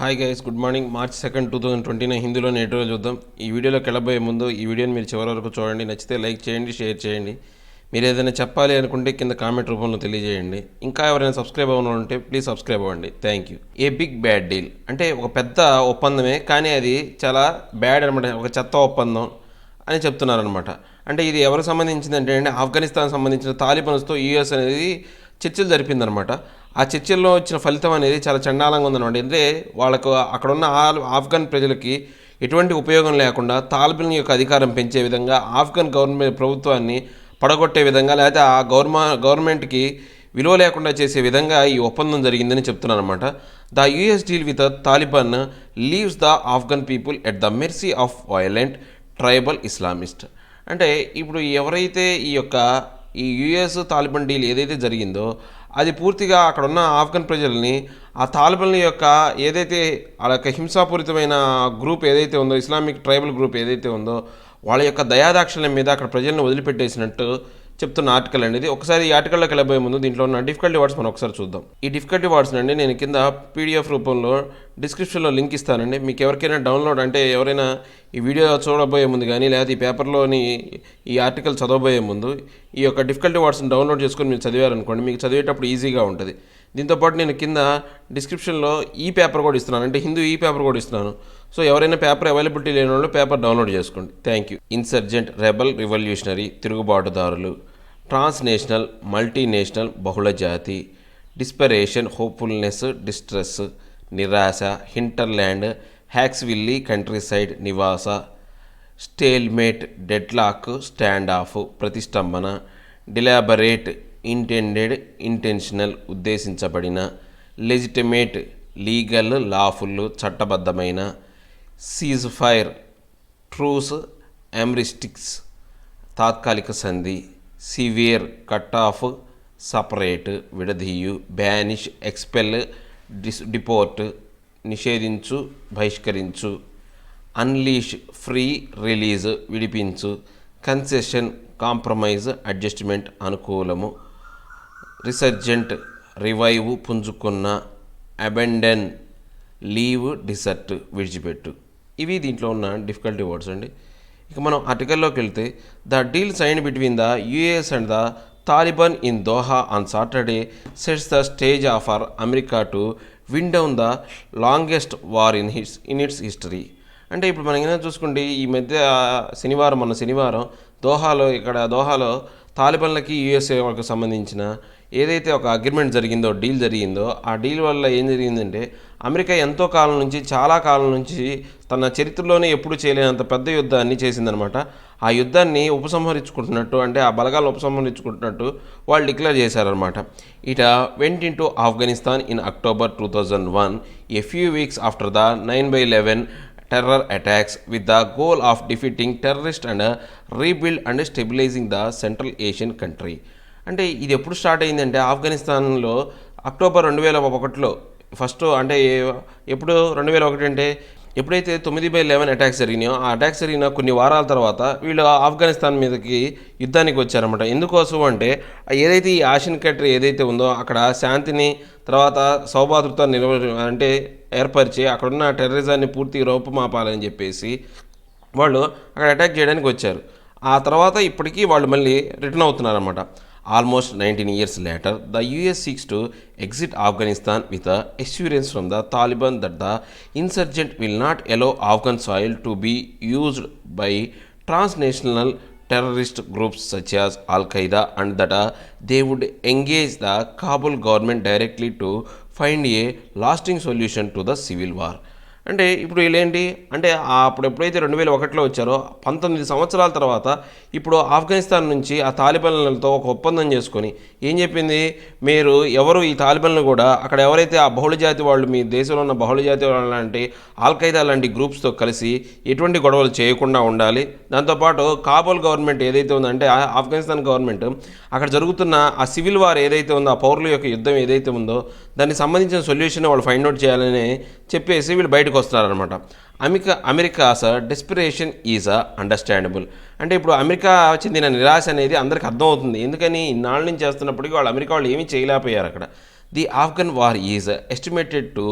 Hi guys, good morning. March 2, 2029 హిందీలోని editorial చూద్దాం. ఈ వీడియోలోకి వెళ్ళబోయే ముందు ఈ వీడియోని మీరు చివరి వరకు చూడండి. నచ్చితే లైక్ చేయండి, షేర్ చేయండి. మీరు ఏదైనా చెప్పాలి అనుకుంటే కింద కామెంట్ రూపంలో తెలియజేయండి. ఇంకా ఎవరైనా సబ్స్క్రైబ్ అవ్వడం ఉంటే ప్లీజ్ సబ్స్క్రైబ్ అవ్వండి. Thank you. A big bad deal అంటే ఒక పెద్ద ఒప్పందమే, కానీ అది చాలా బ్యాడ్ అనమాట. ఒక చెత్త ఒప్పందం అని చెప్తున్నారనమాట. అంటే ఇది ఎవరికి సంబంధించింది అంటే ఆఫ్ఘనిస్తాన్ సంబంధించిన తాలిబాన్స్తో యూఎస్ అనేది చర్చలు జరిపిందనమాట. ఆ చర్చల్లో వచ్చిన ఫలితం అనేది చాలా చండాలంగా ఉందన్నమాట. అంటే వాళ్ళకు అక్కడున్న ఆఫ్ఘన్ ప్రజలకి ఎటువంటి ఉపయోగం లేకుండా తాలిబాన్ యొక్క అధికారం పెంచే విధంగా ఆఫ్ఘన్ గవర్నమెంట్ ప్రభుత్వాన్ని పడగొట్టే విధంగా, లేకపోతే ఆ గవర్నమెంట్కి విలువ లేకుండా చేసే విధంగా ఈ ఒప్పందం జరిగిందని చెప్తున్నారన్నమాట. The US deal with Taliban leaves the Afghan people at the mercy of violent tribal Islamist. అంటే ఇప్పుడు ఎవరైతే ఈ యుఎస్ తాలిబాన్ డీల్ ఏదైతే జరిగిందో అది పూర్తిగా అక్కడ ఉన్న ఆఫ్ఘన్ ప్రజల్ని ఆ తాలిబాన్ల యొక్క ఏదైతే వాళ్ళ యొక్క హింసాపూరితమైన గ్రూప్ ఏదైతే ఉందో, ఇస్లామిక్ ట్రైబల్ గ్రూప్ ఏదైతే ఉందో, వాళ్ళ యొక్క దయాదాక్షిణ్యం మీద అక్కడ ప్రజలను వదిలిపెట్టేసినట్టు చెప్తున్న ఆర్టికల్ అండి ఇది. ఒకసారి ఈ ఆర్టికల్లోకి వెళ్ళబోయే ముందు దీంట్లో ఉన్న డిఫికల్టీ వర్డ్స్ మనం ఒకసారి చూద్దాం. ఈ డిఫికల్టీ వర్డ్స్ అండి నేను కింద పీడిఎఫ్ రూపంలో డిస్క్రిప్షన్లో లింక్ ఇస్తానండి. మీకు ఎవరికైనా డౌన్లోడ్ అంటే ఎవరైనా ఈ వీడియో చూడబోయే ముందు కానీ లేకపోతే ఈ పేపర్లోని ఈ ఆర్టికల్ చదవబోయే ముందు ఈ యొక్క డిఫికల్టీ వర్డ్స్ని డౌన్లోడ్ చేసుకొని మీరు చదివారనుకోండి, మీకు చదివేటప్పుడు ఈజీగా ఉంటుంది. దీంతోపాటు నేను కింద డిస్క్రిప్షన్లో ఈ పేపర్ కూడా ఇస్తున్నాను, అంటే హిందూ ఈ పేపర్ కూడా ఇస్తున్నాను. సో ఎవరైనా పేపర్ అవైలబిలిటీ లేని వాళ్ళు పేపర్ డౌన్లోడ్ చేసుకోండి. Thank you. Insurgent, rebel, revolutionary తిరుగుబాటుదారులు, ట్రాన్స్నేషనల్, మల్టీనేషనల్, బహుళజాతి, డిస్పరేషన్, హోప్ఫుల్నెస్, డిస్ట్రెస్, నిరాశ, హింటర్ల్యాండ్, హ్యాక్స్విల్లీ, కంట్రీసైడ్, నివాస, స్టేల్మేట్, డెడ్లాక్, స్టాండ్ ఆఫ్, ప్రతిష్టంభన, డిలాబరేట్, ఇంటెండెడ్, ఇంటెన్షనల్, ఉద్దేశించబడిన, లెజిటిమేట్, లీగల్, లాఫుల్, చట్టబద్ధమైన, సీజ్ ఫైర్, ట్రూస్, అమ్రిస్టిక్స్, తాత్కాలిక సంధి, సివియర్, కట్ ఆఫ్, సపరేట్, విడదీయు, బ్యానిష్, ఎక్స్పెల్, డిపోర్ట్, నిషేధించు, బహిష్కరించు, అన్లీష్, ఫ్రీ, రిలీజ్, విడిపించు, కన్సెషన్, కాంప్రమైజ్, అడ్జస్ట్మెంట్, అనుకూలము, రిసర్జెంట్, రివైవ్, పుంజుకున్న, అబెండన్, లీవ్, డిసర్ట్, విడిచిపెట్టు. ఇవి దీంట్లో ఉన్న డిఫికల్టీ వర్డ్స్ అండి. ఇక మనం ఆర్టికల్లోకి వెళ్తే, the deal sign between the US and the Taliban in Doha on Saturday sets the stage for America to wind down the longest war in its history. అంటే ఇప్పుడు మనం ఏమైనా చూసుకుంటే ఈ మధ్య మొన్న శనివారం దోహాలో తాలిబాన్లకి యూఎస్ఏ వాళ్ళకి సంబంధించిన ఏదైతే ఒక అగ్రిమెంట్ జరిగిందో, డీల్ జరిగిందో, ఆ డీల్ వల్ల ఏం జరిగిందంటే అమెరికా ఎంతో కాలం నుంచి, చాలా కాలం నుంచి తన చరిత్రలోనే ఎప్పుడు చేయలేనంత పెద్ద యుద్ధాన్ని చేసిందనమాట. ఆ యుద్ధాన్ని ఉపసంహరించుకుంటున్నట్టు, అంటే ఆ బలగాలను ఉపసంహరించుకుంటున్నట్టు వాళ్ళు డిక్లేర్ చేశారనమాట. ఇట went in to Afghanistan in October 2001, a few weeks after the 9/11 terror attacks, with the goal of defeating terrorists and rebuild and stabilizing the Central Asian country. అంటే ఇది ఎప్పుడు స్టార్ట్ అయిందంటే ఆఫ్ఘనిస్తాన్లో అక్టోబర్ 2001లో ఫస్ట్. అంటే ఎప్పుడు 2001 అంటే ఎప్పుడైతే 9/11 అటాక్స్ జరిగినాయో, ఆ అటాక్స్ జరిగిన కొన్ని వారాల తర్వాత వీళ్ళు ఆఫ్ఘనిస్తాన్ మీదకి యుద్ధానికి వచ్చారన్నమాట. ఎందుకోసం అంటే ఏదైతే ఈ ఆసియన్ కంట్రీ ఏదైతే ఉందో అక్కడ శాంతిని, తర్వాత సౌభాతృత్వాన్ని అంటే ఏర్పరిచి అక్కడున్న టెర్రరిజాన్ని పూర్తిగా రూపుమాపాలని చెప్పేసి వాళ్ళు అక్కడ అటాక్ చేయడానికి వచ్చారు. ఆ తర్వాత ఇప్పటికీ వాళ్ళు మళ్ళీ return అవుతున్నారన్నమాట. Almost 19 years later, the US seeks to exit Afghanistan with the assurance from the Taliban that the insurgent will not allow Afghan soil to be used by transnational terrorist groups such as Al-Qaeda, and that they would engage the Kabul government directly to find a lasting solution to the civil war. అంటే ఇప్పుడు వీళ్ళేంటి అంటే అప్పుడు ఎప్పుడైతే 2001లో వచ్చారో 19 సంవత్సరాల తర్వాత ఇప్పుడు ఆఫ్ఘనిస్తాన్ నుంచి ఆ తాలిబాన్లతో ఒక ఒప్పందం చేసుకొని ఏం చెప్పింది, మీరు ఎవరు ఈ తాలిబాన్లు కూడా అక్కడ ఎవరైతే ఆ బహుళజాతి వాళ్ళు, మీ దేశంలో ఉన్న బహుళజాతి వాళ్ళ లాంటి ఆల్ఖైదా లాంటి గ్రూప్స్తో కలిసి ఎటువంటి గొడవలు చేయకుండా ఉండాలి. దాంతోపాటు కాబూల్ గవర్నమెంట్ ఏదైతే ఉందో, అంటే ఆఫ్ఘనిస్తాన్ గవర్నమెంట్ అక్కడ జరుగుతున్న ఆ సివిల్ వార్ ఏదైతే ఉందో, ఆ పౌరుల యొక్క యుద్ధం ఏదైతే ఉందో దానికి సంబంధించిన సొల్యూషన్ వాళ్ళు ఫైండ్ అవుట్ చేయాలని చెప్పేసి వీళ్ళు బయటకు వస్తున్నారనమాట. America's desperation is understandable. అంటే ఇప్పుడు అమెరికా చెందిన నిరాశ అనేది అందరికీ అర్థమవుతుంది. ఎందుకని ఇన్నాళ్ళ నుంచి చేస్తున్నప్పటికీ అమెరికా వాళ్ళు ఏమీ చేయలేకపోయారు అక్కడ. The Afghan war is estimated to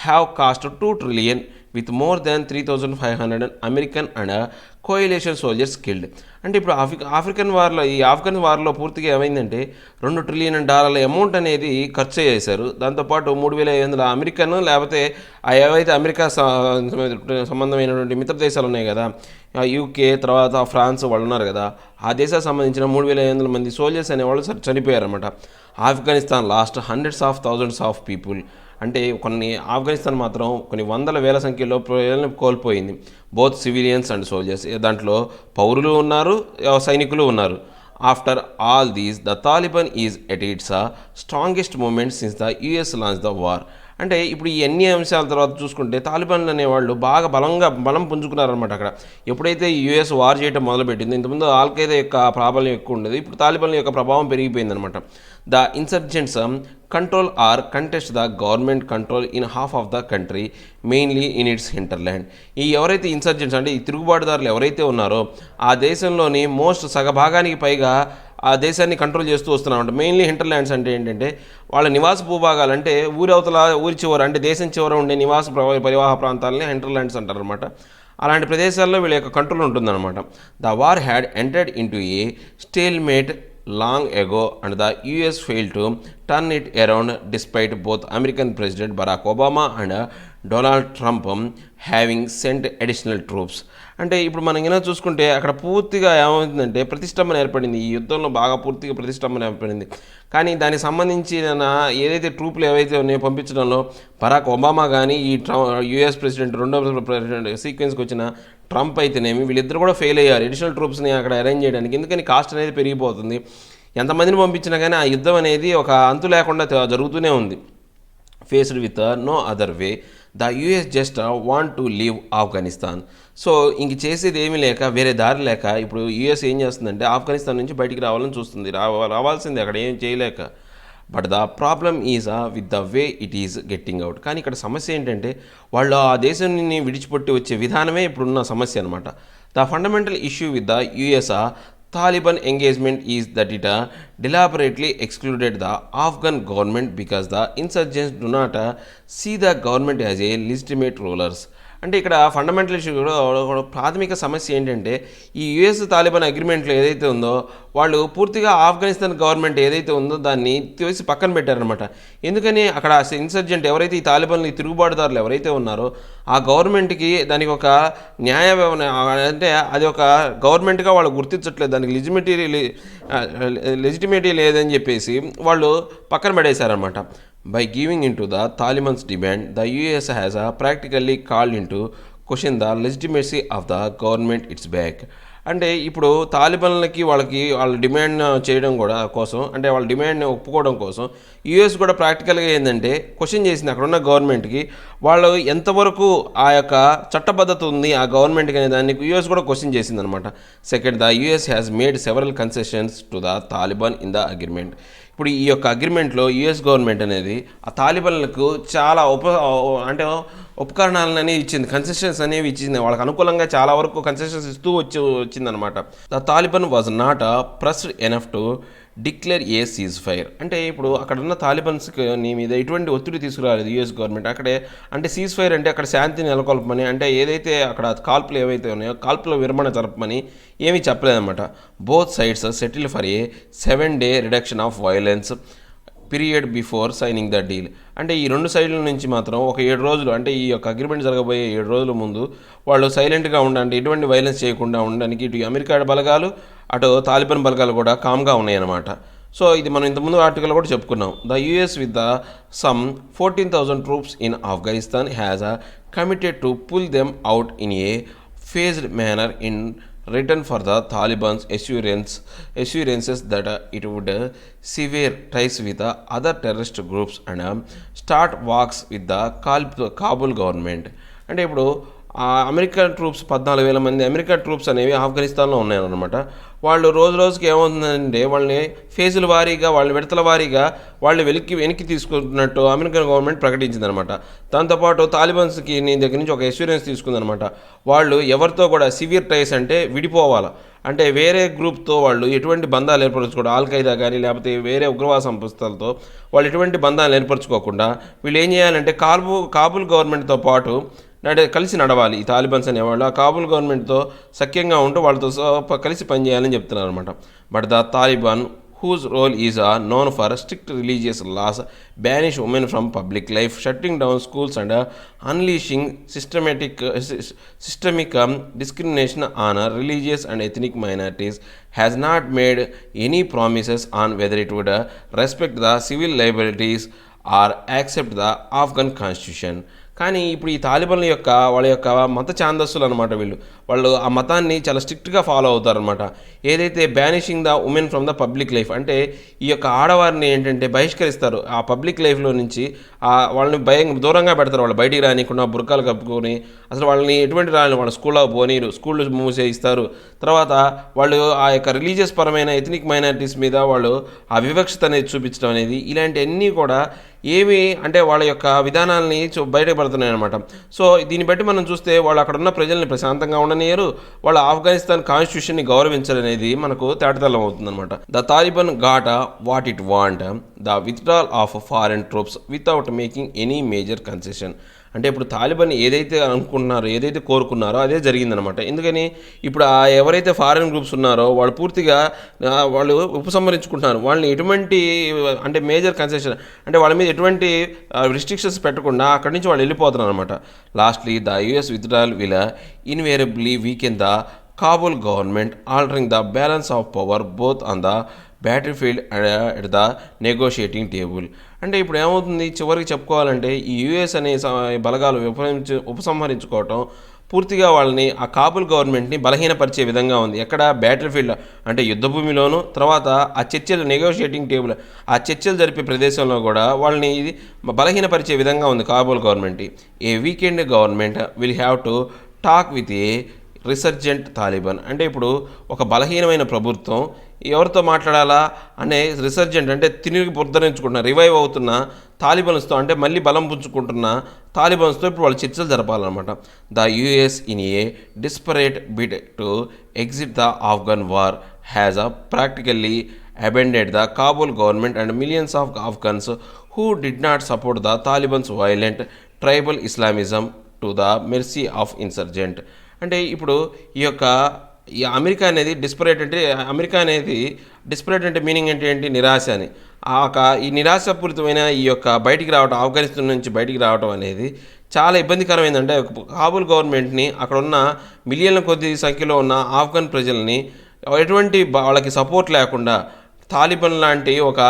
have cost 2 trillion with more than 3,500 American and coalition soldiers killed. అంటే ఇప్పుడు ఆఫ్ఘన్ వార్లో పూర్తిగా ఏమైందంటే $2 ట్రిలియన్ అమౌంట్ అనేది ఖర్చు చేశారు. దాంతోపాటు 3,500 అమెరికన్, లేకపోతే ఏవైతే అమెరికా సంబంధమైనటువంటి మిత్ర దేశాలు ఉన్నాయి కదా, యూకే, తర్వాత ఫ్రాన్స్ వాళ్ళు ఉన్నారు కదా, ఆ దేశాలకు సంబంధించిన 3,500 మంది సోల్జర్స్ అనేవాళ్ళు చనిపోయారన్నమాట. Afghanistan lost hundreds of thousands of people. అంటే ఆఫ్ఘనిస్తాన్ మాత్రం కొన్ని వందల వేల సంఖ్యలో ప్రజలను కోల్పోయింది. Both civilians and soldiers. దాంట్లో పౌరులు ఉన్నారు, సైనికులు ఉన్నారు. After all these the Taliban is at its strongest moment since the US launch the war. అంటే ఇప్పుడు ఈ అన్ని అంశాల తర్వాత చూసుకుంటే తాలిబాన్లు అనేవాళ్ళు బాగా బలం పుంజుకున్నారనమాట. అక్కడ ఎప్పుడైతే యుఎస్ వార్ చేయడం మొదలుపెట్టింది, ఇంతకుముందు ఆల్ఖైదా యొక్క ప్రాబల్యం ఎక్కువ ఉండేది, ఇప్పుడు తాలిబాన్ల యొక్క ప్రభావం పెరిగిపోయిందనమాట. The insurgents control or contest the government control in half of the country, mainly in its hinterland. ఈ ఎవరైతే ఇన్సర్జెంట్స్ అంటే ఈ తిరుగుబాటుదారులు ఎవరైతే ఉన్నారో ఆ దేశంలోని సగభాగానికి పైగా ఆ దేశాన్ని కంట్రోల్ చేస్తూ వస్తున్నామంట. మెయిన్లీ హింటర్లాండ్స్ అంటే ఏంటంటే వాళ్ళ నివాస భూభాగాలు, అంటే ఊరి చివర, అంటే దేశం చివర ఉండే నివాస పరివాహ ప్రాంతాలని హింటర్లాండ్స్ అంటారు అనమాట. అలాంటి ప్రదేశాల్లో వీళ్ళ యొక్క కంట్రోల్ ఉంటుందన్నమాట. The war had entered in to A stalemate long ago and the US failed to turn it around despite both American President Barack Obama and Donald Trump having sent additional troops. అంటే ఇప్పుడు మనం ఏమైనా చూసుకుంటే అక్కడ పూర్తిగా ఏమవుతుందంటే ప్రతిష్టంభన ఏర్పడింది. ఈ యుద్ధంలో బాగా పూర్తిగా ప్రతిష్టంభన ఏర్పడింది. కానీ దానికి సంబంధించిన ఏదైతే ట్రూపులు ఏవైతే ఉన్నాయో పంపించడంలో బరాక్ ఒబామా కానీ, ఈ యుఎస్ ప్రెసిడెంట్ రెండో ప్రెసిడెంట్ సీక్వెన్స్కి వచ్చిన ట్రంప్ అయితేనేమి, వీళ్ళిద్దరు కూడా ఫెయిల్ అయ్యారు అడిషనల్ ట్రూప్స్ని అక్కడ అరేంజ్ చేయడానికి. ఎందుకని కాస్ట్ అనేది పెరిగిపోతుంది. ఎంతమందిని పంపించినా కానీ ఆ యుద్ధం అనేది ఒక అంతు లేకుండా జరుగుతూనే ఉంది. Faced with no other way the US just want to leave Afghanistan. So ఇంక చేసేది ఏమీ లేక, వేరే దారి లేక ఇప్పుడు యుఎస్ ఏం చేస్తుందంటే ఆఫ్ఘనిస్తాన్ నుంచి బయటికి రావాలని చూస్తుంది. రావాల్సిందే, అక్కడ ఏం చేయలేక. But the problem is with the way it is getting out. కానీ ఇక్కడ సమస్య ఏంటంటే వాళ్ళు ఆ దేశాన్ని విడిచిపెట్టి వచ్చే విధానమే ఇప్పుడున్న సమస్య అనమాట. The fundamental issue with the US Taliban engagement is that it deliberately excluded the Afghan government because the insurgents do not see the government as a legitimate rulers. అంటే ఇక్కడ ఫండమెంటల్ ఇష్యూ కూడా ప్రాథమిక సమస్య ఏంటంటే ఈ యుఎస్ తాలిబాన్ అగ్రిమెంట్లో ఏదైతే ఉందో వాళ్ళు పూర్తిగా ఆఫ్ఘనిస్తాన్ గవర్నమెంట్ ఏదైతే ఉందో దాన్ని తీసి పక్కన పెట్టారనమాట. ఎందుకని అక్కడ ఇన్సర్జెంట్ ఎవరైతే ఈ తాలిబాన్లు, ఈ తిరుగుబాటుదారులు ఎవరైతే ఉన్నారో ఆ గవర్నమెంట్కి దానికి ఒక అంటే అది ఒక గవర్నమెంట్గా వాళ్ళు గుర్తించట్లేదు, దానికి లెజిటిమేటీ లేదని చెప్పేసి వాళ్ళు పక్కన పడేశారనమాట. By giving into the Taliban's demand, the US has practically called into question the legitimacy of the government its back. అంటే ఇప్పుడు తాలిబాన్లకి వాళ్ళ డిమాండ్ చేయడం కూడా కోసం, అంటే వాళ్ళ డిమాండ్ని ఒప్పుకోవడం కోసం యూఎస్ కూడా ప్రాక్టికల్గా ఏంటంటే క్వశ్చన్ చేసింది అక్కడున్న గవర్నమెంట్కి, వాళ్ళు ఎంతవరకు ఆ యొక్క చట్టబద్ధత ఉంది ఆ గవర్నమెంట్కి అనే దాన్ని యూఎస్ కూడా క్వశ్చన్ చేసింది అనమాట. Second, the US has made several concessions to the Taliban in the agreement. ఇప్పుడు ఈ యొక్క అగ్రిమెంట్లో యుఎస్ గవర్నమెంట్ అనేది ఆ తాలిబాన్లకు చాలా ఉపకరణాలను అనేవి ఇచ్చింది, కన్సెషన్స్ అనేవి ఇచ్చింది, వాళ్ళకి అనుకూలంగా చాలా వరకు కన్సెషన్స్ ఇస్తూ వచ్చిందనమాట. The Taliban was not pressed enough to declare a cease fire. అంటే ఇప్పుడు అక్కడ ఉన్న తాలిబాన్స్కి మీద ఎటువంటి ఒత్తిడి తీసుకురాలేదు యూఎస్ గవర్నమెంట్. అక్కడే అంటే సీజ్ ఫైర్ అంటే అక్కడ శాంతిని నెలకొల్పమని, అంటే ఏదైతే అక్కడ కాల్పులు ఏవైతే ఉన్నాయో కాల్పుల విరమణ జరపమని ఏమీ చెప్పలేదన్నమాట. Both sides settle for a 7-day reduction of violence period before signing the deal. అంటే ఈ రెండు సైడ్ల నుంచి మాత్రం ఒక 7 రోజులు, అంటే ఈ యొక్క అగ్రిమెంట్ జరగబోయే 7 రోజుల ముందు వాళ్ళు సైలెంట్గా ఉండండి, ఎటువంటి వైలెన్స్ చేయకుండా ఉండడానికి ఇటు అమెరికా బలగాలు అటు తాలిబాన్ బలగాలు కూడా కామ్గా ఉన్నాయన్నమాట. సో ఇది మనం ఇంతకుముందు ఆర్టికల్ కూడా చెప్పుకున్నాం. The US with the some 14,000 troops in Afghanistan has committed to pull them out in a phased manner ఇన్ return for the Taliban's assurances that it would sever ties with other terrorist groups and start walks with the Kabul government. అంటే ఇప్పుడు American troops 14,000 మంది American troops అనేవి ఆఫ్ఘనిస్తాన్లో ఉన్నాయన్నమాట. వాళ్ళు రోజు రోజుకి ఏమవుతుందంటే వాళ్ళని ఫేజుల వారీగా విడతల వారీగా వాళ్ళు వెనక్కి తీసుకుంటున్నట్టు అమెరికన్ గవర్నమెంట్ ప్రకటించిందనమాట. దాంతోపాటు తాలిబాన్స్కి దగ్గర నుంచి ఒక ఎష్యూరెన్స్ తీసుకుందనమాట. వాళ్ళు ఎవరితో కూడా సివియర్ టైస్ అంటే విడిపోవాలి, అంటే వేరే గ్రూప్తో వాళ్ళు ఎటువంటి బంధాలు ఏర్పరచుకోవడం, ఆల్ఖైదా కానీ లేకపోతే వేరే ఉగ్రవాద సంస్థలతో వాళ్ళు ఎటువంటి బంధాలు ఏర్పరచుకోకుండా వీళ్ళు ఏం చేయాలంటే కాబూల్ గవర్నమెంట్తో పాటు కలిసి నడవాలి. ఈ తాలిబాన్స్ అనేవాళ్ళు ఆ కాబూల్ గవర్నమెంట్తో సఖ్యంగా ఉంటూ వాళ్ళతో కలిసి పనిచేయాలని చెప్తున్నారు అనమాట. But the Taliban whose role is known for strict religious laws, banish women from public life, shutting down schools and unleashing systemic discrimination on religious and ethnic minorities, has not made any promises on whether it would respect the civil liberties or accept the Afghan constitution. కానీ ఇప్పుడు ఈ తాలిబాన్ల వాళ్ళ యొక్క మత ఛాందస్సులు అనమాట. వాళ్ళు ఆ మతాన్ని చాలా స్ట్రిక్ట్గా ఫాలో అవుతారనమాట. ఏదైతే banishing the women from the public life, అంటే ఈ యొక్క ఆడవారిని ఏంటంటే బహిష్కరిస్తారు ఆ పబ్లిక్ లైఫ్లో నుంచి, వాళ్ళని దూరంగా పెడతారు. వాళ్ళు బయటికి రానికుండా బుర్కాలు కప్పుకొని అసలు వాళ్ళని ఎటువంటి వాళ్ళ స్కూల్లో పోనీరు, స్కూళ్ళు మూసేయిస్తారు. తర్వాత వాళ్ళు ఆ యొక్క రిలీజియస్ పరమైన ఎథనిక్ మైనారిటీస్ మీద వాళ్ళు ఆ వివక్షత అనేది చూపించడం అనేది, ఇలాంటివన్నీ కూడా ఏమి అంటే వాళ్ళ యొక్క విధానాలని బయటపడుతున్నాయి అనమాట. సో దీన్ని బట్టి మనం చూస్తే వాళ్ళు అక్కడ ఉన్న ప్రజల్ని ప్రశాంతంగా ఉండనియరు, వాళ్ళ ఆఫ్ఘనిస్తాన్ కాన్స్టిట్యూషన్ని గౌరవించాలనేది మనకు తేటతెల్లం అవుతుందన్నమాట. The Taliban got what it want, the withdrawal of foreign troops without making any major concession. అంటే ఇప్పుడు తాలిబాన్ ఏదైతే అనుకుంటున్నారో, ఏదైతే కోరుకున్నారో అదే జరిగిందనమాట. ఎందుకని ఇప్పుడు ఎవరైతే ఫారెన్ గ్రూప్స్ ఉన్నారో వాళ్ళు పూర్తిగా వాళ్ళు ఉపసంహరించుకుంటున్నారు. వాళ్ళని ఎటువంటి అంటే మేజర్ కన్సెషన్ అంటే వాళ్ళ మీద ఎటువంటి రిస్ట్రిక్షన్స్ పెట్టకుండా అక్కడి నుంచి వాళ్ళు వెళ్ళిపోతున్నారు అనమాట. Lastly the US withdrawal will invariably weaken the Kabul government, altering the balance of power both on the battlefield and at the negotiating table. అంటే ఇప్పుడు ఏమవుతుంది, చివరికి చెప్పుకోవాలంటే ఈ యుఎస్ అనే బలగాలు ఉపసంహరించుకోవటం పూర్తిగా వాళ్ళని ఆ కాబూల్ గవర్నమెంట్ని బలహీనపరిచే విధంగా ఉంది. ఎక్కడ బ్యాటిల్ఫీల్డ్ అంటే యుద్ధభూమిలోను, తర్వాత ఆ చర్చలు నెగోషియేటింగ్ టేబుల్ ఆ చర్చలు జరిపే ప్రదేశంలో కూడా వాళ్ళని ఇది బలహీనపరిచే విధంగా ఉంది Kabul government. A weakened government will have to talk with a resurgent Taliban. అంటే ఇప్పుడు ఒక బలహీనమైన ప్రభుత్వం ఎవరితో మాట్లాడాలా అనే రిసర్జెంట్ అంటే తిరిగి పునరుద్ధరించుకుంటున్న రివైవ్ అవుతున్న తాలిబాన్స్తో, అంటే మళ్ళీ బలం పుంజుకుంటున్న తాలిబాన్స్తో ఇప్పుడు వాళ్ళు చర్చలు జరపాలన్నమాట. The US in a desperate bid to exit the Afghan war has practically abandoned the Kabul government and millions of Afghans who did not support the Taliban's violent tribal Islamism to the mercy of insurgent. అంటే ఇప్పుడు ఈ America అనేది desperate అంటే meaning ఏంటి, నిరాశ అని. ఈ నిరాశపూరితమైన ఈ యొక్క బయటికి రావడం, ఆఫ్ఘనిస్తాన్ నుంచి బయటికి రావడం అనేది చాలా ఇబ్బందికరమైందంటే కాబూల్ గవర్నమెంట్ని అక్కడ ఉన్న మిలియన్ల కొద్ది సంఖ్యలో ఉన్న ఆఫ్ఘన్ ప్రజల్ని ఎటువంటి వాళ్ళకి సపోర్ట్ లేకుండా తాలిబాన్ లాంటి ఒక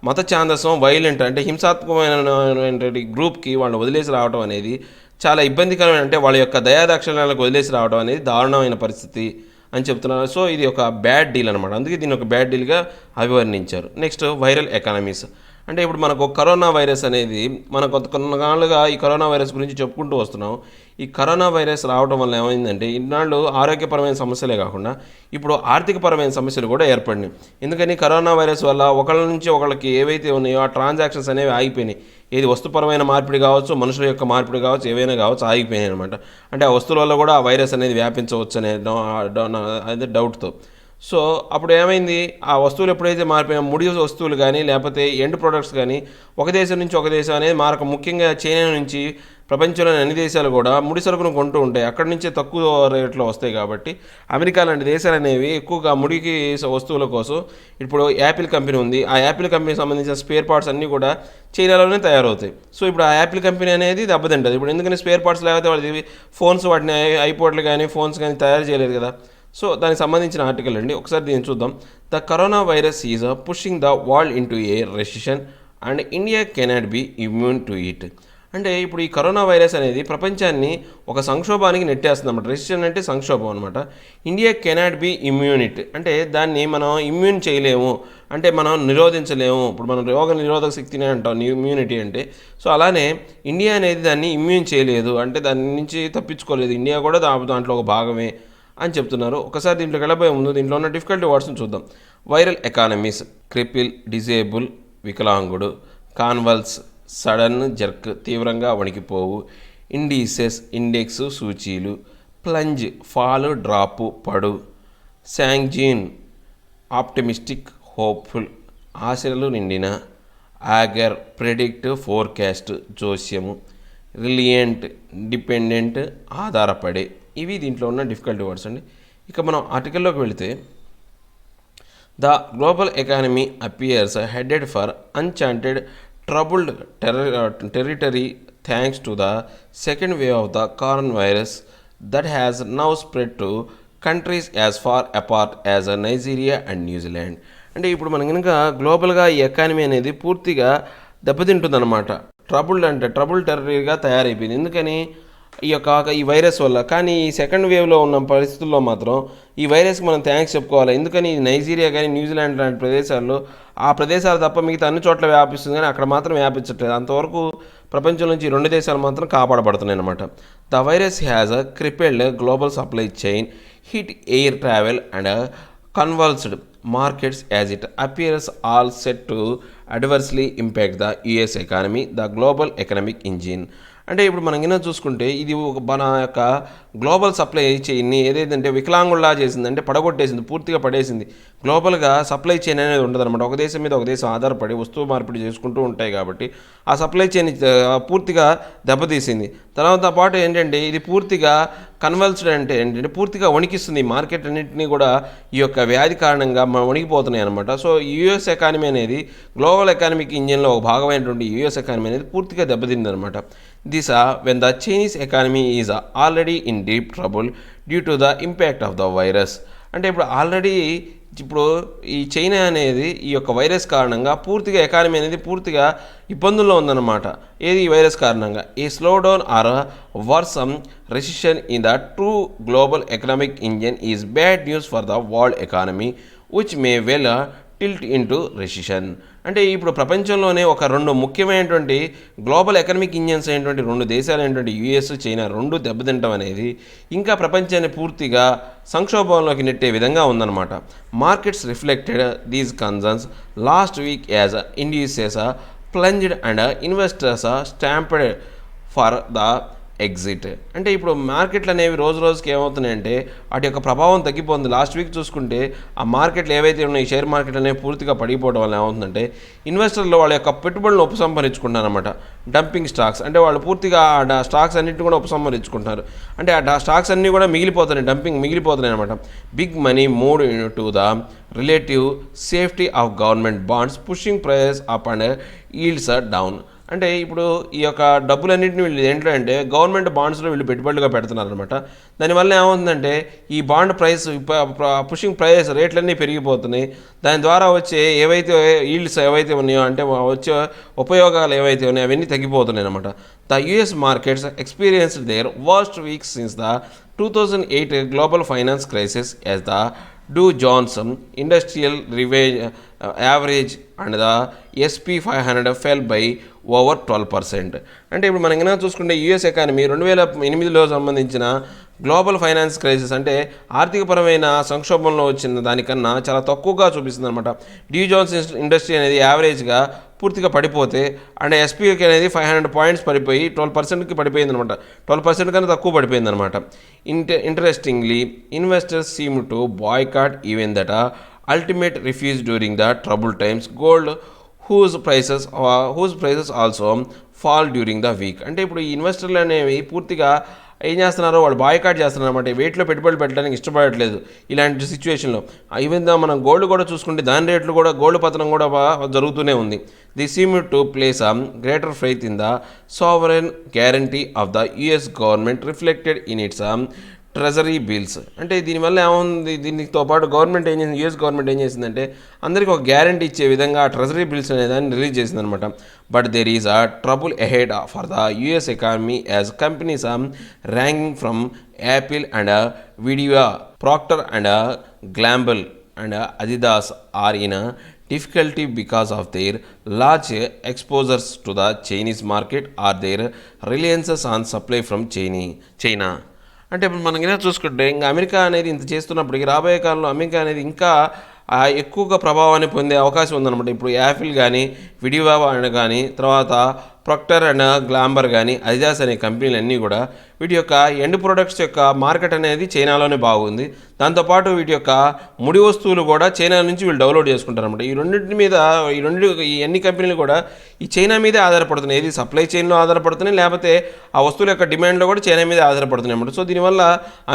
మత ఛాందసం వైలెంట్ అంటే హింసాత్మకమైన గ్రూప్కి వాళ్ళు వదిలేసి రావడం అనేది చాలా ఇబ్బందికరమైన, అంటే వాళ్ళ యొక్క దయాదాక్షిణ్యాలకు వదిలేసి రావడం అనేది దారుణమైన పరిస్థితి అని చెప్తున్నారు. సో ఇది ఒక బ్యాడ్ డీల్ అనమాట. అందుకే దీన్ని ఒక బ్యాడ్ డీల్గా అభివర్ణించారు. Next viral economies. అంటే ఇప్పుడు మనకు కరోనా వైరస్ అనేది కొన్నాళ్ళుగా ఈ కరోనా వైరస్ గురించి చెప్పుకుంటూ వస్తున్నాం. ఈ కరోనా వైరస్ రావడం వల్ల ఏమైందంటే ఇన్నాళ్ళు ఆరోగ్యపరమైన సమస్యలే కాకుండా ఇప్పుడు ఆర్థికపరమైన సమస్యలు కూడా ఏర్పడినాయి. ఎందుకని కరోనా వైరస్ వల్ల ఒకళ్ళ నుంచి ఒకళ్ళకి ఏవైతే ఉన్నాయో ఆ ట్రాన్సాక్షన్స్ అనేవి ఆగిపోయినాయి. ఏది వస్తుపరమైన మార్పిడి కావచ్చు, మనుషుల యొక్క మార్పిడి కావచ్చు, ఏవైనా కావచ్చు, ఆగిపోయినాయి అనమాట. అంటే ఆ వస్తువుల వల్ల కూడా ఆ వైరస్ అనేది వ్యాపించవచ్చు అనే అదే డౌట్తో. సో అప్పుడు ఏమైంది, ఆ వస్తువులు ఎప్పుడైతే మారిపోయినా ముడి వస్తువులు కానీ లేకపోతే ఎండ్ ప్రొడక్ట్స్ కానీ ఒక దేశం నుంచి ఒక దేశం అనేది ముఖ్యంగా చైనా నుంచి ప్రపంచంలోని అన్ని దేశాలు కూడా ముడి సరుకును కొంటూ ఉంటాయి. అక్కడి నుంచే తక్కువ రేట్లో వస్తాయి. కాబట్టి అమెరికా లాంటి దేశాలు అనేవి ఎక్కువగా ముడికి వస్తువుల కోసం ఇప్పుడు యాపిల్ కంపెనీ ఉంది. ఆ యాపిల్ కంపెనీకి సంబంధించిన స్పేర్ పార్ట్స్ అన్నీ కూడా చైనాలోనే తయారవుతాయి. సో ఇప్పుడు ఆ యాపిల్ కంపెనీ అనేది దెబ్బతింటుంది. ఇప్పుడు ఎందుకని స్పేర్ పార్ట్స్ లేకపోతే వాళ్ళది ఫోన్స్, వాటిని ఐపోర్ట్లు కానీ ఫోన్స్ కానీ తయారు చేయలేదు కదా. సో దానికి సంబంధించిన ఆర్టికల్ అండి, ఒకసారి దీన్ని చూద్దాం. The corona virus is pushing the world in to A recession and India cannot be immune to it. అంటే ఇప్పుడు ఈ కరోనా వైరస్ అనేది ప్రపంచాన్ని ఒక సంక్షోభానికి నెట్టేస్తుంది అనమాట. రెసిషన్ అంటే సంక్షోభం అనమాట. ఇండియా కెనాట్ బి ఇమ్యూనిట్, అంటే దాన్ని మనం ఇమ్యూన్ చేయలేము, అంటే మనం నిరోధించలేము. ఇప్పుడు మనం రోగ నిరోధక శక్తిని అంటాం ఇమ్యూనిటీ అంటే. సో అలానే ఇండియా అనేది దాన్ని ఇమ్యూన్ చేయలేదు, అంటే దాని నుంచి తప్పించుకోలేదు. ఇండియా కూడా దాంట్లో ఒక భాగమే అని చెప్తున్నారు. ఒకసారి దీంట్లోకి వెళ్ళబోయే ముందు దీంట్లో ఉన్న డిఫికల్టీ వర్డ్స్ని చూద్దాం. వైరల్ ఎకానమీస్, క్రిపిల్, డిజేబుల్, వికలాంగుడు, కాన్వల్స్, సడన్ జర్క్, తీవ్రంగా వణికిపోవు, ఇండీసెస్, ఇండెక్స్, సూచీలు, ప్లంజ్, ఫాల్, డ్రాపు, పడు, శాంగ్జీన్, ఆప్టిమిస్టిక్, హోప్ఫుల్, ఆశలు నిండిన, ఆగర్, ప్రెడిక్ట్, ఫోర్కాస్ట్, జోస్యము, రిలియంట్, డిపెండెంట్, ఆధారపడే. ఇవి దీంట్లో ఉన్న డిఫికల్టీ వర్డ్స్ అండి. ఇక మనం ఆర్టికల్లోకి వెళితే, the global economy appears headed for uncharted troubled territory thanks to the second wave of the coronavirus that has now spread to countries as far apart as Nigeria and New Zealand. అంటే ఇప్పుడు మనం కనుక గ్లోబల్గా ఈ economy అనేది పూర్తిగా దెబ్బతింటుందన్నమాట. Trouble టెర్రరీగా తయారైపోయింది. ఎందుకని? ఈ వైరస్ వల్ల. కానీ ఈ సెకండ్ వేవ్లో ఉన్న పరిస్థితుల్లో మాత్రం ఈ వైరస్కి మనం థ్యాంక్స్ చెప్పుకోవాలి. ఎందుకని? నైజీరియా కానీ న్యూజిలాండ్ లాంటి ప్రదేశాల్లో, ఆ ప్రదేశాలు తప్ప మిగతా అన్ని చోట్ల వ్యాపిస్తుంది, కానీ అక్కడ మాత్రం వ్యాపించట్లేదు. అంతవరకు ప్రపంచం నుంచి 2 దేశాలు మాత్రం కాపాడబడుతున్నాయి అన్నమాట. The virus has crippled global supply chain, hit air travel and convulsed markets as it appears all set to adversely impact the US economy, the global economic engine. అంటే ఇప్పుడు మనం కింద చూసుకుంటే ఇది మన యొక్క గ్లోబల్ సప్లై చైన్ని ఏదైతే వికలాంగుల్లా చేసింది, అంటే పడగొట్టేసింది, పూర్తిగా పడేసింది. గ్లోబల్గా సప్లై చైన్ అనేది ఉండదన్నమాట. ఒక దేశం మీద ఒక దేశం ఆధారపడి వస్తువు మార్పిడి చేసుకుంటూ ఉంటాయి కాబట్టి ఆ సప్లై చైన్ పూర్తిగా దెబ్బతీసింది. తర్వాత పాటు ఏంటంటే ఇది పూర్తిగా కన్వల్స్డ్, అంటే ఏంటంటే పూర్తిగా వణికిస్తుంది. మార్కెట్ అన్నింటినీ కూడా ఈ యొక్క వ్యాధి కారణంగా వణికిపోతున్నాయి అనమాట. సో యూఎస్ ఎకానమీ అనేది గ్లోబల్ ఎకానమిక్ ఇంజిన్లో ఒక భాగమైనటువంటి యూఎస్ ఎకానమీ అనేది పూర్తిగా దెబ్బతింది అనమాట. This when the Chinese economy is already in deep trouble due to the impact of the virus. అంటే ఇప్పుడు ఈ చైనా అనేది ఈ యొక్క వైరస్ కారణంగా పూర్తిగా ఎకానమీ అనేది పూర్తిగా ఇబ్బందుల్లో ఉందన్నమాట. ఏది? ఈ వైరస్ కారణంగా. A slowdown or worse recession in the true global economic engine is bad news for the world economy which may well tilt into recession. అంటే ఇప్పుడు ప్రపంచంలోనే ఒక 2 ముఖ్యమైనటువంటి గ్లోబల్ ఎకనామిక్ ఇంజిన్స్ అయినటువంటి 2 దేశాలు అయినటువంటి యుఎస్, చైనా 2 దెబ్బతింటం అనేది ఇంకా ప్రపంచాన్ని పూర్తిగా సంక్షోభంలోకి నెట్టే విధంగా ఉందన్నమాట. Markets reflected these concerns last week as indices plunged and investors stamped for the exit. అంటే ఇప్పుడు మార్కెట్లు అనేవి రోజు రోజుకి ఏమవుతున్నాయంటే వాటి యొక్క ప్రభావం తగ్గిపోతుంది. లాస్ట్ వీక్ చూసుకుంటే ఆ మార్కెట్లు ఏవైతే ఉన్నాయి, షేర్ మార్కెట్లు అనేవి పూర్తిగా పడిపోవడం వల్ల ఏమవుతుందంటే ఇన్వెస్టర్లు వాళ్ళ యొక్క పెట్టుబడులను ఉపసంహరించుకుంటారన్నమాట. డంపింగ్ స్టాక్స్, అంటే వాళ్ళు పూర్తిగా ఆ స్టాక్స్ అన్నింటిని కూడా ఉపసంహరించుకుంటారు. అంటే ఆ స్టాక్స్ అన్నీ కూడా మిగిలిపోతున్నాయి అనమాట. Big money moved to the relative safety of government bonds pushing prices up and yields down. అంటే ఇప్పుడు ఈ యొక్క డబ్బులన్నింటినీ వీళ్ళు ఏంటంటే అంటే గవర్నమెంట్ బాండ్స్లో వీళ్ళు పెట్టుబడులుగా పెడుతున్నారు అనమాట. దానివల్ల ఏమవుతుందంటే ఈ బాండ్ ప్రైస్ పుషింగ్ ప్రైస్ రేట్లన్నీ పెరిగిపోతున్నాయి. దాని ద్వారా వచ్చే ఏవైతే ఈల్డ్స్ ఏవైతే ఉన్నాయో, అంటే వచ్చే ఉపయోగాలు ఏవైతే ఉన్నాయో అవన్నీ తగ్గిపోతున్నాయి అనమాట. The US markets experienced their worst weeks since the 2008 global finance crisis as the Dow Johnson industrial average and the SP 500 fell by over 12%. అంటే ఇప్పుడు మనం ఏమైనా చూసుకుంటే యూఎస్ ఎకానమీ 2008లో సంబంధించిన గ్లోబల్ ఫైనాన్స్ క్రైసిస్, అంటే ఆర్థికపరమైన సంక్షోభంలో వచ్చిన దానికన్నా చాలా తక్కువగా చూపిస్తుంది అనమాట. డ్యూ జాన్స్ ఇండస్ట్రీ అనేది యావరేజ్గా పూర్తిగా పడిపోతే, అంటే ఎస్పీకి అనేది 500 పాయింట్స్ పడిపోయి 12%కి పడిపోయింది అనమాట. 12% కన్నా తక్కువ పడిపోయింది అనమాట. Interestingly investors seem to boycott even that ultimate refuge during the troubled times. Gold whose prices also fall during the week. అంటే ఇప్పుడు ఈ ఇన్వెస్టర్లు అనేవి పూర్తిగా ఏం చేస్తున్నారో వాళ్ళు బాయ్కాట్ చేస్తున్నారు అనమాట. వెయిట్లో పెట్టుబడులు పెట్టడానికి ఇష్టపడట్లేదు ఇలాంటి సిచ్యువేషన్లో. ఈవెన్ మనం గోల్డ్ కూడా చూసుకుంటే దాని రేట్లు కూడా, గోల్డ్ పతనం కూడా జరుగుతూనే ఉంది. The seem to place greater faith in the sovereign guarantee of the US government reflected in it's treasury bills. అంటే దీనివల్ల ఏముంది, దీనితో పాటు గవర్నమెంట్ ఏం చేసింది, యూఎస్ గవర్నమెంట్ ఏం చేసిందంటే అందరికీ ఒక గ్యారంటీ ఇచ్చే విధంగా ట్రెజరీ బిల్స్ అనే దాన్ని రిలీజ్ చేసిందనమాట. But there is a trouble ahead for the US economy as companies ranging from Apple and video, Procter and Gamble and Adidas are in a difficulty because of their large exposures to the Chinese market or their reliances on supply from China. అంటే ఇప్పుడు మనం ఇలా చూసుకుంటే ఇంకా America అనేది ఇంత చేస్తున్నప్పటికీ రాబోయే కాలంలో అమెరికా అనేది ఇంకా ఎక్కువగా ప్రభావాన్ని పొందే అవకాశం ఉందన్నమాట. ఇప్పుడు యాపిల్ కానీ, వీడియో కానీ, తర్వాత ప్రొక్టర్ అండ్ గ్లాంబర్ కానీ, అడిదాస్ అనే కంపెనీలు అన్నీ కూడా వీటి యొక్క ఎండ్ ప్రొడక్ట్స్ యొక్క మార్కెట్ అనేది చైనాలోనే బాగుంది. దాంతోపాటు వీటి యొక్క ముడి వస్తువులు కూడా చైనా నుంచి వీళ్ళు డౌన్లోడ్ చేసుకుంటారన్నమాట. ఈ అన్ని కంపెనీలు కూడా ఈ చైనా మీదే ఆధారపడుతున్నాయి. ఇది సప్లై చైన్లో ఆధారపడుతున్నాయి, లేకపోతే ఆ వస్తువుల యొక్క డిమాండ్లో కూడా చైనా మీదే ఆధారపడుతున్నాయి అన్నమాట. సో దీనివల్ల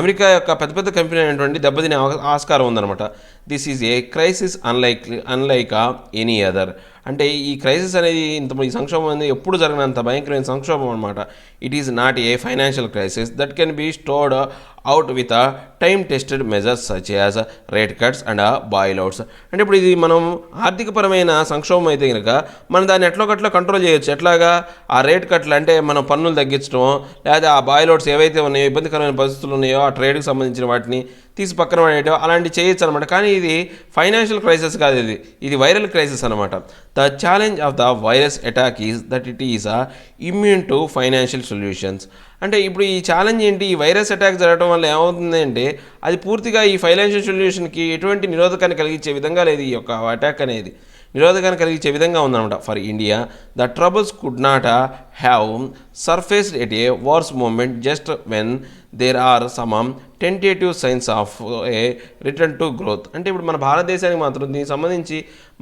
అమెరికా యొక్క పెద్ద పెద్ద కంపెనీ అనేటువంటి దెబ్బతినే ఆస్కారం ఉందన్నమాట. This is a crisis unlike any other. అంటే ఈ క్రైసిస్ అనేది ఈ సంక్షోభం అనేది ఎప్పుడు జరిగినంత భయంకరమైన సంక్షోభం అనమాట. It is not a financial crisis that can be stored out with time tested measures such as rate cuts and bailouts. అంటే ఇప్పుడు ఇది మనం ఆర్థికపరమైన సంక్షోభం అయితే కనుక మనం దాన్ని ఎట్లా కంట్రోల్ చేయొచ్చు. ఎట్లాగా ఆ రేట్ కట్లు అంటే మనం పన్నులు తగ్గించడం, లేదా ఆ బాయిల్ అవుట్స్ ఏవైతే ఉన్నాయో, ఇబ్బందికరమైన పరిస్థితులు ఉన్నాయో ఆ ట్రేడ్కి సంబంధించిన వాటిని తీసి పక్కన పడేయడం, అలాంటివి చేయొచ్చు అనమాట. కానీ ఇది ఫైనాన్షియల్ క్రైసిస్ కాదు, ఇది వైరల్ క్రైసిస్ అనమాట. The challenge of the virus attack is that it is immune to financial solutions. అంటే ఇప్పుడు ఈ ఛాలెంజ్ ఏంటి, ఈ వైరస్ అటాక్ జరగడం వల్ల ఏమవుతుంది అంటే అది పూర్తిగా ఈ ఫైనాన్షియల్ సొల్యూషన్కి ఎటువంటి నిరోధకాన్ని కలిగించే విధంగా లేదు. ఈ యొక్క అటాక్ అనేది నిరోధకాన్ని కలిగించే విధంగా ఉందన్నమాట. For India the troubles could not have surfaced at a worse moment just when there are some tentative signs of a return to growth. అంటే ఇప్పుడు మన భారతదేశానికి మాత్రం దీనికి సంబంధించి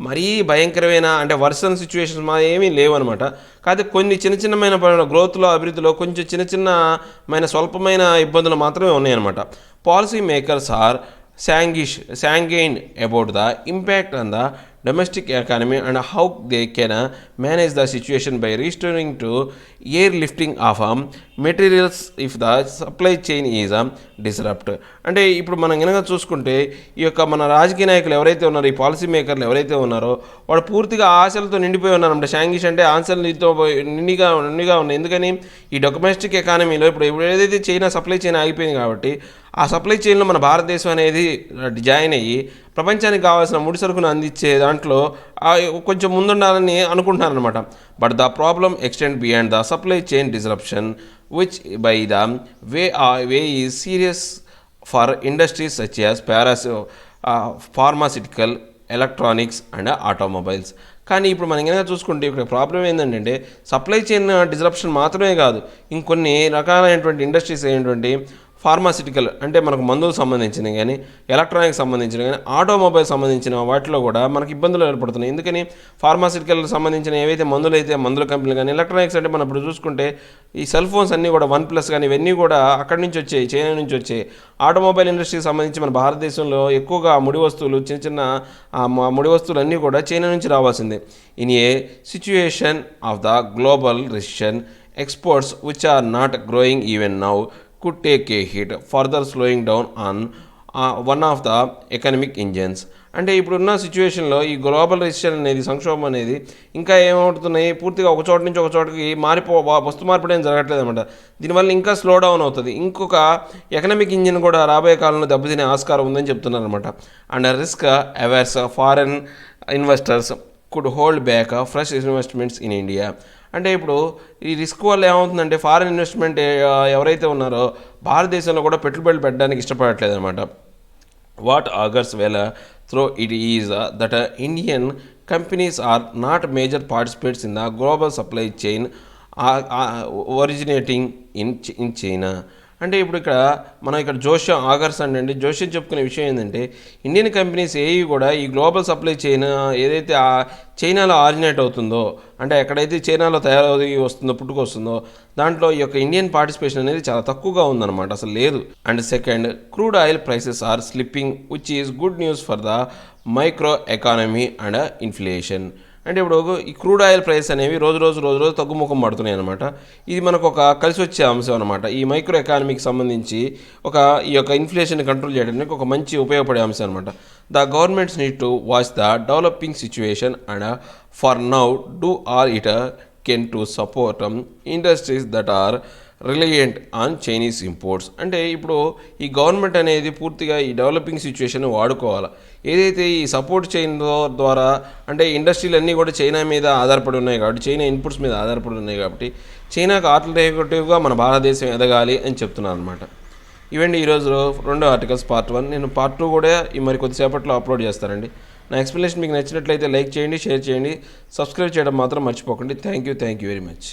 మరీ భయంకరమైన అంటే వర్సన్ సిచ్యువేషన్స్ మా ఏమీ లేవు అనమాట. కాకపోతే కొన్ని చిన్నమైన గ్రోత్లో, అభివృద్ధిలో కొంచెం చిన్నమైన స్వల్పమైన ఇబ్బందులు మాత్రమే ఉన్నాయన్నమాట. Policy makers are sanguine about the impact on the domestic economy and how they can manage the situation by restoring to airlifting of materials if the supply chain is disrupted. అంటే ఇప్పుడు మనం కనుక చూసుకుంటే ఈ యొక్క మన రాజకీయ నాయకులు ఎవరైతే ఉన్నారో, ఈ పాలసీ మేకర్లు ఎవరైతే ఉన్నారో వాడు పూర్తిగా ఆశలతో నిండిపోయి ఉన్నారన్నమాట. శాంగిష్ అంటే ఆశలతో నిండిగా ఉన్నాయి. ఎందుకని ఈ డొమెస్టిక్ ఎకానమీలో ఇప్పుడు ఏదైతే చైనా సప్లై చైన్ ఆగిపోయింది కాబట్టి ఆ సప్లై చైన్లో మన భారతదేశం అనేది జాయిన్ అయ్యి ప్రపంచానికి కావాల్సిన ముడి సరుకును అందించే దాంట్లో కొంచెం ముందుండాలని అనుకుంటున్నారనమాట. But the problem extend beyond the supply chain disruption which by the way is serious for industries such as pharmaceutical, electronics and automobiles. కానీ ఇప్పుడు మనం కనుక చూసుకుంటే ఇక్కడ ప్రాబ్లం ఏంటంటే సప్లై చైన్ డిస్రప్షన్ మాత్రమే కాదు, ఇంకొన్ని రకాలైనటువంటి ఇండస్ట్రీస్ ఏంటంటే ఫార్మాసిటికల్ అంటే మనకు మందులకు సంబంధించినవి కానీ, ఎలక్ట్రానిక్స్ సంబంధించినవి కానీ, ఆటోమొబైల్ సంబంధించిన వాటిలో కూడా మనకి ఇబ్బందులు ఏర్పడుతున్నాయి. ఎందుకని ఫార్మాసిటికల్ సంబంధించిన ఏవైతే మందుల కంపెనీలు కానీ, ఎలక్ట్రానిక్స్ అంటే మనం ఇప్పుడు చూసుకుంటే ఈ సెల్ ఫోన్స్ అన్నీ కూడా OnePlus కానీ ఇవన్నీ కూడా అక్కడి నుంచి వచ్చాయి, చైనా నుంచి వచ్చాయి. ఆటోమొబైల్ ఇండస్ట్రీకి సంబంధించి మన భారతదేశంలో ఎక్కువగా ముడి వస్తువులు అన్నీ కూడా చైనా నుంచి రావాల్సిందే. In a situation of the global recession, exports which are not growing even now could take a hit, further slowing down on one of the economic engines. అంటే ఇప్పుడున్న సిచ్యువేషన్లో ఈ గ్లోబల్ రిసెషన్ అనేది, సంక్షోభం అనేది ఇంకా ఏమవుతున్నాయి, పూర్తిగా ఒక చోట నుంచి ఒక చోటకి వస్తు మార్పిడి ఏం జరగట్లేదు అనమాట. దీనివల్ల ఇంకా స్లో డౌన్ అవుతుంది. ఇంకొక ఎకనామిక్ ఇంజిన్ కూడా రాబోయే కాలంలో దెబ్బతినే ఆస్కారం ఉందని చెప్తున్నారు అనమాట. And risk hours foreign investors could hold back fresh investments in India. అంటే ఇప్పుడు ఈ రిస్క్ వల్ల ఏమవుతుందంటే ఫారెన్ ఇన్వెస్ట్మెంట్ ఎవరైతే ఉన్నారో భారతదేశంలో కూడా పెట్టుబడులు పెట్టడానికి ఇష్టపడట్లేదు అనమాట. What augurs well though it is that Indian companies are not major participates in the global supply chain originating in China. అంటే ఇప్పుడు మనం జోష్యం ఆగర్స్ అంటే జోష్యం చెప్పుకునే విషయం ఏంటంటే ఇండియన్ కంపెనీస్ ఏవి కూడా ఈ గ్లోబల్ సప్లై చైన్ ఏదైతే చైనాలో ఆరిజినేట్ అవుతుందో, అంటే ఎక్కడైతే చైనాలో తయారవుతూ వస్తుందో, పుట్టుకొస్తుందో దాంట్లో ఈ యొక్క ఇండియన్ పార్టిసిపేషన్ అనేది చాలా తక్కువగా ఉందన్నమాట, అసలు లేదు. And second, crude oil prices are slipping which is good news for the micro economy and inflation. అంటే ఇప్పుడు ఈ క్రూడ్ ఆయిల్ ప్రైస్ అనేవి రోజు రోజు తగ్గుముఖం పడుతున్నాయి అనమాట. ఇది మనకు ఒక కలిసి వచ్చే అంశం అనమాట. ఈ మైక్రో ఎకానమీకి సంబంధించి ఈ యొక్క ఇన్ఫ్లేషన్ కంట్రోల్ చేయడానికి ఒక మంచి ఉపయోగపడే అంశం అనమాట. The governments need to watch the developing situation and for now do all it can to support industries that are reliant on Chinese imports. అంటే ఇప్పుడు ఈ గవర్నమెంట్ అనేది పూర్తిగా ఈ డెవలపింగ్ సిచ్యువేషన్ వాడుకోవాలి. ఏదైతే ఈ సపోర్ట్ చైన్ ద్వారా అంటే ఇండస్ట్రీలు అన్నీ కూడా చైనా మీద ఆధారపడి ఉన్నాయి కాబట్టి, చైనా ఇన్పుట్స్ మీద ఆధారపడి ఉన్నాయి కాబట్టి చైనాకు ఆల్టర్నేటివ్గా మన భారతదేశం ఎదగాలి అని చెప్తున్నాను అనమాట. ఇవండి ఈరోజు 2 ఆర్టికల్స్ పార్ట్ 1. నేను పార్ట్ 2 కూడా మరి కొద్దిసేపట్లో అప్లోడ్ చేస్తానండి. నా ఎక్స్ప్లెనేషన్ మీకు నచ్చినట్లయితే లైక్ చేయండి, షేర్ చేయండి, సబ్స్క్రైబ్ చేయడం మాత్రం మర్చిపోకండి. Thank you very much.